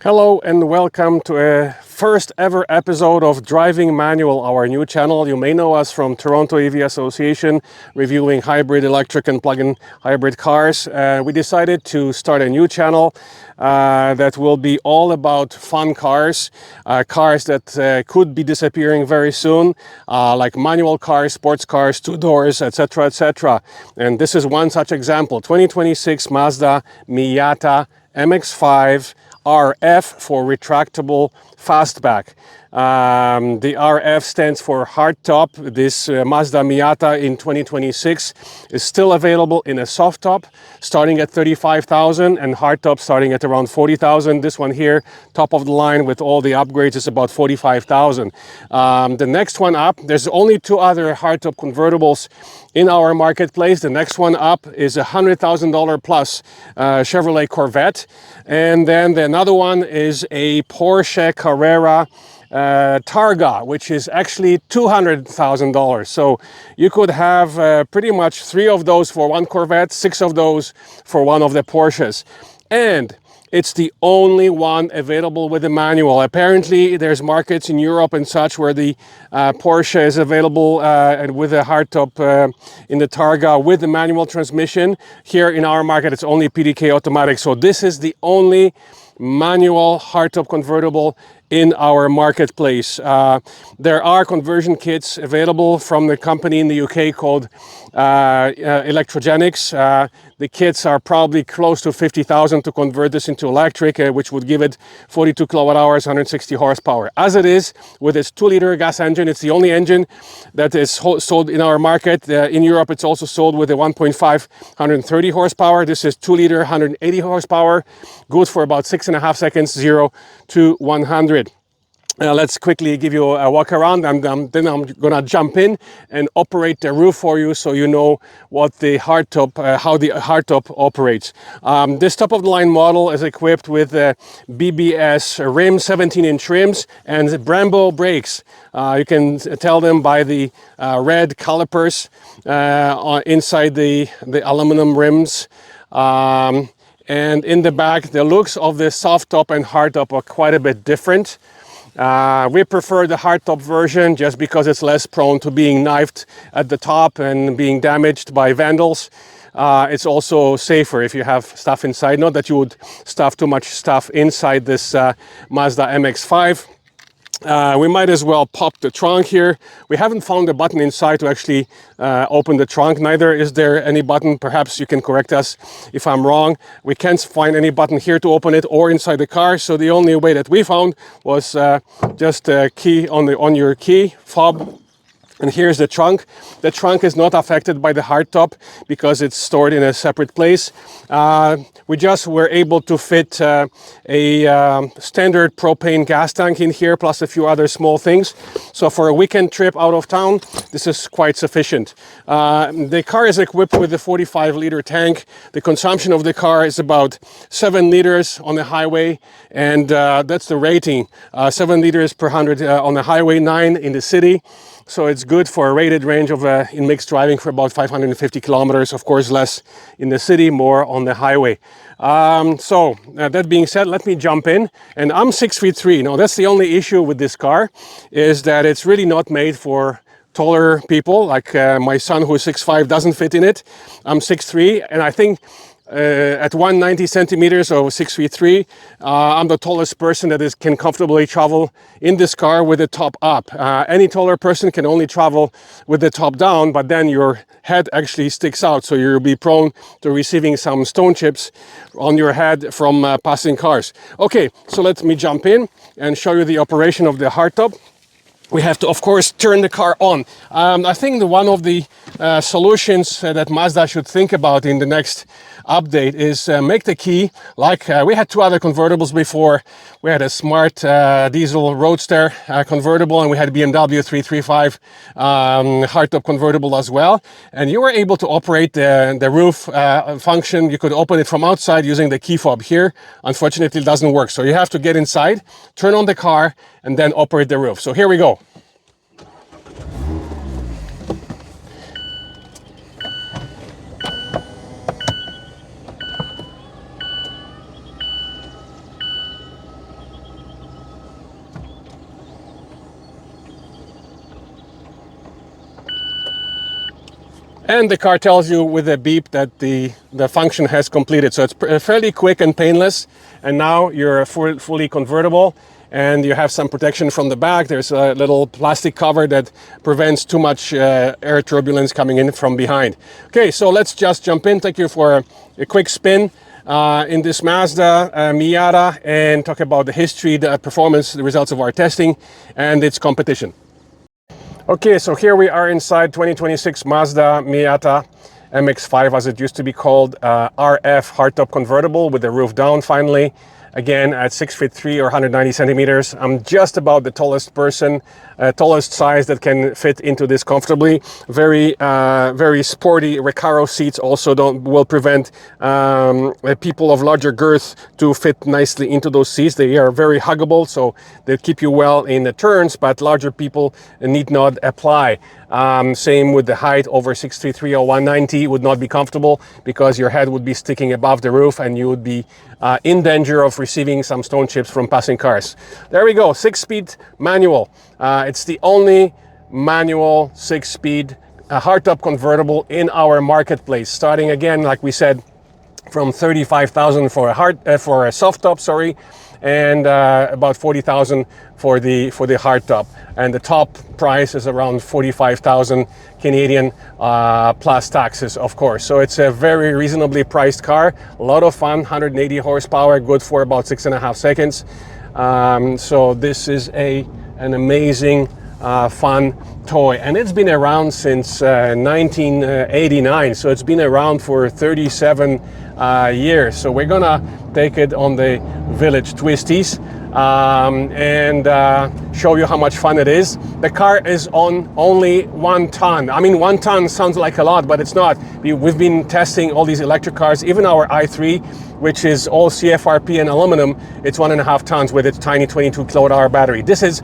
Hello and welcome to a first ever episode of Driving Manual, our new channel. You may know us from Toronto EV Association, reviewing hybrid, electric and plug-in hybrid cars. We decided to start a new channel that will be all about fun cars, cars that could be disappearing very soon, like manual cars, sports cars, two doors, etc., etc. And this is one such example, 2026 Mazda Miata MX5 RF for retractable fastback. The RF stands for hardtop. This Mazda Miata in 2026 is still available in a soft top starting at 35,000 and hardtop starting at around 40,000. This one here, top of the line with all the upgrades, is about 45,000. The next one up, there's only two other hardtop convertibles in our marketplace. The next one up is a $100,000 plus Chevrolet Corvette. And then another one is a Porsche Carrera Targa, which is actually $200,000. So you could have pretty much 3 of those for one Corvette, 6 of those for one of the Porsches. And it's the only one available with a manual. Apparently, there's markets in Europe and such where the Porsche is available and with a hardtop in the Targa with the manual transmission. Here in our market, it's only PDK automatic. So this is the only manual hardtop convertible in our marketplace. There are conversion kits available from the company in the UK called Electrogenics. The kits are probably close to 50,000 to convert this into electric, which would give it 42 kilowatt hours, 160 horsepower. As it is, with its 2-liter gas engine, it's the only engine that is sold in our market. In Europe, it's also sold with a 1.5, 130 horsepower. This is 2-liter, 180 horsepower, good for about 6.5 seconds, 0 to 100. Let's quickly give you a walk around, and then I'm gonna jump in and operate the roof for you so you know what the hardtop, how the hardtop operates. This top-of-the-line model is equipped with BBS rims, 17-inch rims, and Brembo brakes. You can tell them by the red calipers inside the aluminum rims. And in the back, the looks of the soft top and hard top are quite a bit different. We prefer the hardtop version just because it's less prone to being knifed at the top and being damaged by vandals. It's also safer if you have stuff inside. Not that you would stuff too much stuff inside this Mazda MX5. We might as well pop the trunk here. We haven't found a button inside to actually open the trunk. Neither is there any button. Perhaps you can correct us if I'm wrong. We can't find any button here to open it or inside the car. So the only way that we found was just a key on your key fob. And here's the trunk. The trunk is not affected by the hardtop because it's stored in a separate place. We just were able to fit a standard propane gas tank in here, plus a few other small things. So for a weekend trip out of town, this is quite sufficient. The car is equipped with a 45-liter tank. The consumption of the car is about 7 liters on the highway, and that's the rating. 7 liters per 100 on the highway, 9 in the city. So it's good for a rated range of in mixed driving for about 550 kilometers. Of course, less in the city, more on the highway. That being said, let me jump in. And I'm 6'3". Now, that's the only issue with this car, is that it's really not made for taller people. Like my son, who is 6'5", doesn't fit in it. I'm 6'3", and I think at 190 centimeters or 6'3", I'm the tallest person that can comfortably travel in this car with the top up. Any taller person can only travel with the top down, but then your head actually sticks out, so you'll be prone to receiving some stone chips on your head from passing cars. Okay, so let me jump in and show you the operation of the hardtop. We have to, of course, turn the car on. I think one of the solutions that Mazda should think about in the next update is make the key, like we had 2 other convertibles before. We had a smart diesel Roadster convertible, and we had a BMW 335 hardtop convertible as well. And you were able to operate the roof function. You could open it from outside using the key fob here. Unfortunately, it doesn't work. So you have to get inside, turn on the car, and then operate the roof. So here we go. And the car tells you with a beep that the function has completed. So it's fairly quick and painless. And now you're fully convertible, and you have some protection from the back. There's a little plastic cover that prevents too much air turbulence coming in from behind. Okay, so let's just jump in. Take you for a quick spin in this Mazda Miata and talk about the history, the performance, the results of our testing, and its competition. Okay, so here we are inside 2026 Mazda Miata MX5, as it used to be called, RF hardtop convertible with the roof down finally. Again, at 6'3" or 190 centimeters. I'm just about the tallest person, tallest size that can fit into this comfortably. Very sporty Recaro seats also will prevent people of larger girth to fit nicely into those seats. They are very huggable, so they keep you well in the turns, but larger people need not apply. Same with the height. Over 6'3" or 190 would not be comfortable because your head would be sticking above the roof and you would be in danger of receiving some stone chips from passing cars. There we go, 6-speed manual. It's the only manual 6-speed hardtop convertible in our marketplace. Starting again, like we said, from 35,000 for a soft top, sorry, and about 40,000 for the hardtop. And the top price is around 45,000 Canadian plus taxes, of course. So it's a very reasonably priced car. A lot of fun, 180 horsepower, good for about 6.5 seconds. So this is an amazing, fun toy, and it's been around since 1989. So it's been around for 37 years. So we're gonna take it on the village twisties and show you how much fun it is. The car is on only 1 ton. I mean, 1 ton sounds like a lot, but it's not. We've been testing all these electric cars, even our i3, which is all CFRP and aluminum. It's 1.5 tons with its tiny 22 kilowatt-hour battery. This is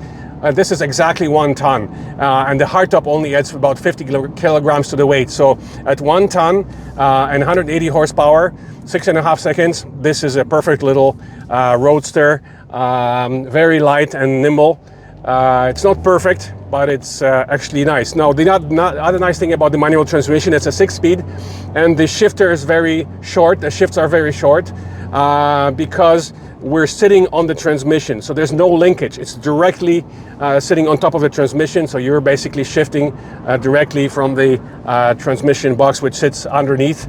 exactly 1 ton, and the hardtop only adds about 50 kilograms to the weight. So at 1 ton and 180 horsepower, 6.5 seconds, this is a perfect little roadster, very light and nimble. It's not perfect, but it's actually nice. Now, the other nice thing about the manual transmission, it's a 6-speed, and the shifter is very short. The shifts are very short because we're sitting on the transmission, so there's no linkage. It's directly sitting on top of the transmission, so you're basically shifting directly from the transmission box, which sits underneath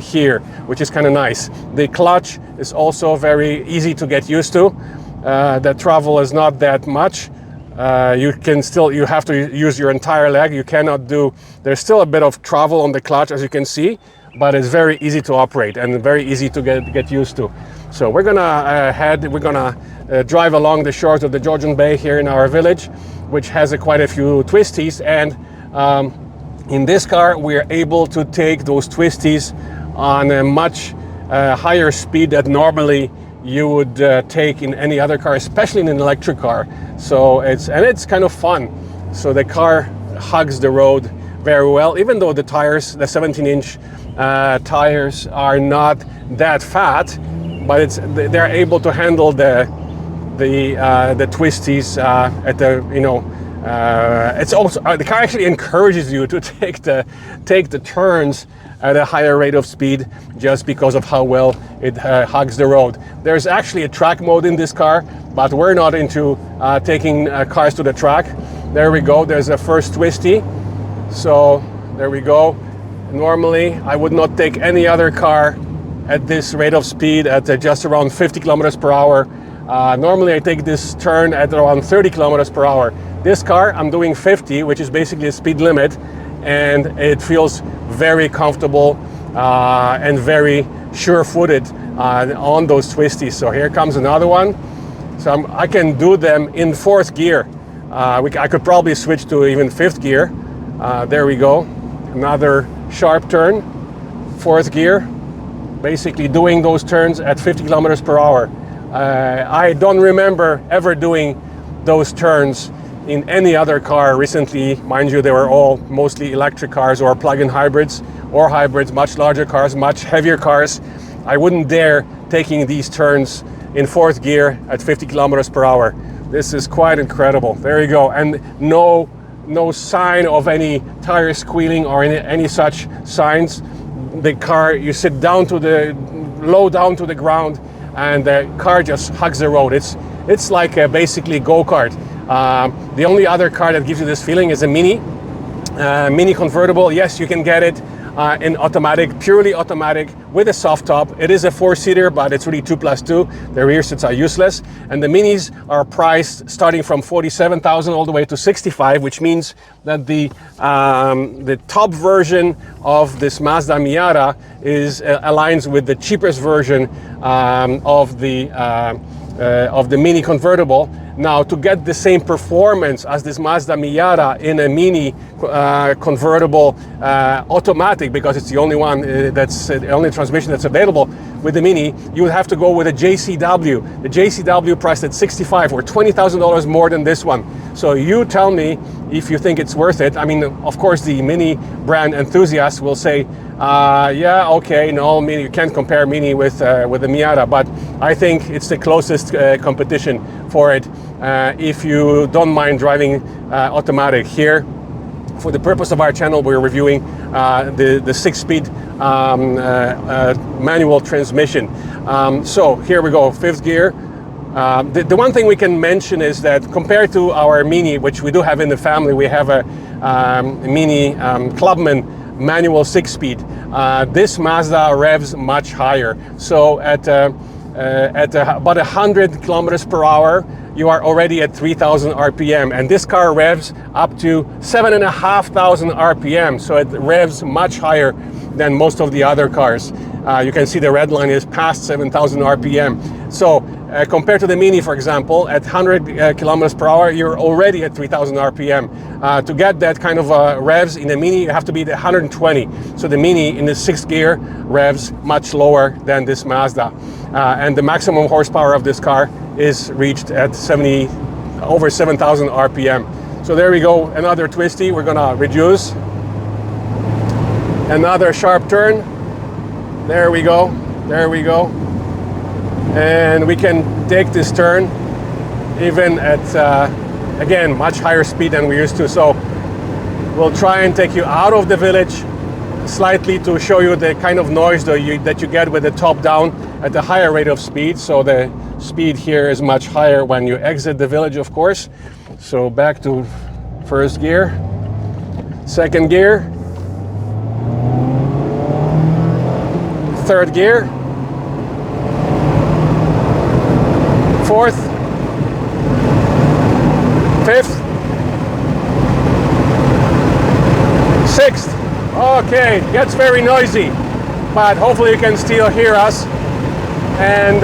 here, which is kind of nice. The clutch is also very easy to get used to. The travel is not that much. You have to use your entire leg. You cannot do, there's still a bit of travel on the clutch, as you can see, but it's very easy to operate and very easy to get used to. So we're gonna drive along the shores of the Georgian Bay here in our village, which has quite a few twisties, and in this car we're able to take those twisties on a much higher speed that normally you would take in any other car, especially in an electric car. So it's kind of fun. So the car hugs the road very well, even though the tires, the 17-inch tires, are not that fat, but they're able to handle the twisties at the, you know, it's also the car actually encourages you to take the turns at a higher rate of speed just because of how well it hugs the road. There's actually a track mode in this car, but we're not into taking cars to the track. There we go, there's a first twisty. So there we go. Normally I would not take any other car at this rate of speed at just around 50 kilometers per hour. Normally I take this turn at around 30 kilometers per hour. This car I'm doing 50, which is basically a speed limit, and it feels very comfortable and very sure-footed on those twisties. So here comes another one. So I can do them in 4th gear. I could probably switch to even 5th gear. There we go. Another sharp turn, 4th gear. Basically doing those turns at 50 kilometers per hour. I don't remember ever doing those turns in any other car recently. Mind you, they were all mostly electric cars or plug-in hybrids, or hybrids, much larger cars, much heavier cars. I wouldn't dare taking these turns in 4th gear at 50 kilometers per hour. This is quite incredible. There you go. And no no sign of any tire squealing or any such signs. The car, you sit down to the low down to the ground, and the car just hugs the road. It's like a basically go-kart. The only other car that gives you this feeling is a Mini Convertible. Yes, you can get it in automatic, purely automatic with a soft top. It is a 4-seater, but it's really 2+2. The rear seats are useless, and the Minis are priced starting from $47,000 all the way to $65,000, which means that the top version of this Mazda Miata aligns with the cheapest version of the Mini Convertible. Now, to get the same performance as this Mazda Miata in a Mini Convertible automatic, because it's the only one that's the only transmission that's available with the Mini, you would have to go with a JCW. The JCW priced at $65,000 or $20,000 more than this one. So you tell me if you think it's worth it. I mean, of course, the Mini brand enthusiasts will say, yeah, okay, no, Mini, you can't compare Mini with the Miata, but I think it's the closest competition for it. If you don't mind driving automatic here, for the purpose of our channel, we're reviewing the 6-speed manual transmission. So here we go, 5th gear. The one thing we can mention is that compared to our Mini, which we do have in the family, we have a Mini Clubman manual 6-speed. This Mazda revs much higher. So at about 100 kilometers per hour, you are already at 3,000 RPM, and this car revs up to 7,500 RPM. So it revs much higher than most of the other cars. You can see the red line is past 7,000 RPM. So compared to the Mini, for example, at 100 kilometers per hour, you're already at 3,000 RPM. To get that kind of revs in the Mini, you have to be at 120. So the Mini in the 6th gear revs much lower than this Mazda. And the maximum horsepower of this car is reached at over 7,000 RPM. So there we go, another twisty. We're gonna reduce. Another sharp turn. There we go, there we go. And we can take this turn even at, again, much higher speed than we used to. So we'll try and take you out of the village slightly to show you the kind of noise that you get with the top down at a higher rate of speed. So the speed here is much higher when you exit the village, of course. So back to 1st gear, 2nd gear, 3rd gear, 4th, 5th, 6th. Okay, gets very noisy, but hopefully you can still hear us. And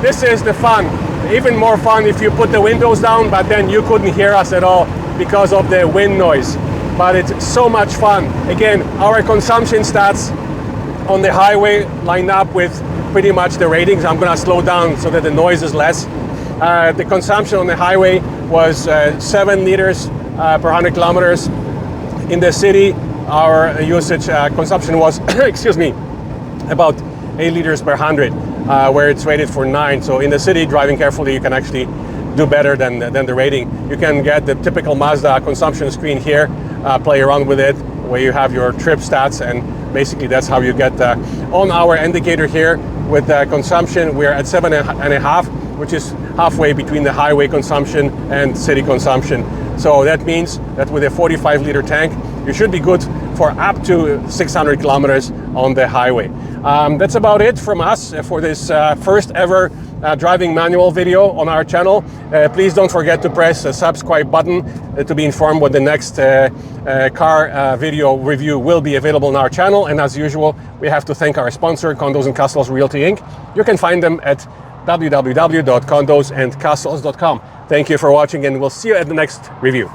this is the fun. Even more fun if you put the windows down, but then you couldn't hear us at all because of the wind noise. But it's so much fun. Again, our consumption stats on the highway line up with pretty much the ratings. I'm gonna slow down so that the noise is less. The consumption on the highway was 7 liters per 100 kilometers. In the city, our usage consumption was, excuse me, about 8 liters per 100, where it's rated for 9. So in the city, driving carefully, you can actually do better than the rating. You can get the typical Mazda consumption screen here, play around with it, where you have your trip stats, and basically that's how you get on our indicator here with consumption. We're at 7.5, which is halfway between the highway consumption and city consumption. So that means that with a 45-liter tank, you should be good for up to 600 kilometers on the highway. That's about it from us for this first ever driving manual video on our channel. Please don't forget to press the subscribe button to be informed when the next car video review will be available on our channel. And as usual, we have to thank our sponsor, Condos and Castles Realty Inc. You can find them at www.condosandcastles.com. Thank you for watching, and we'll see you at the next review.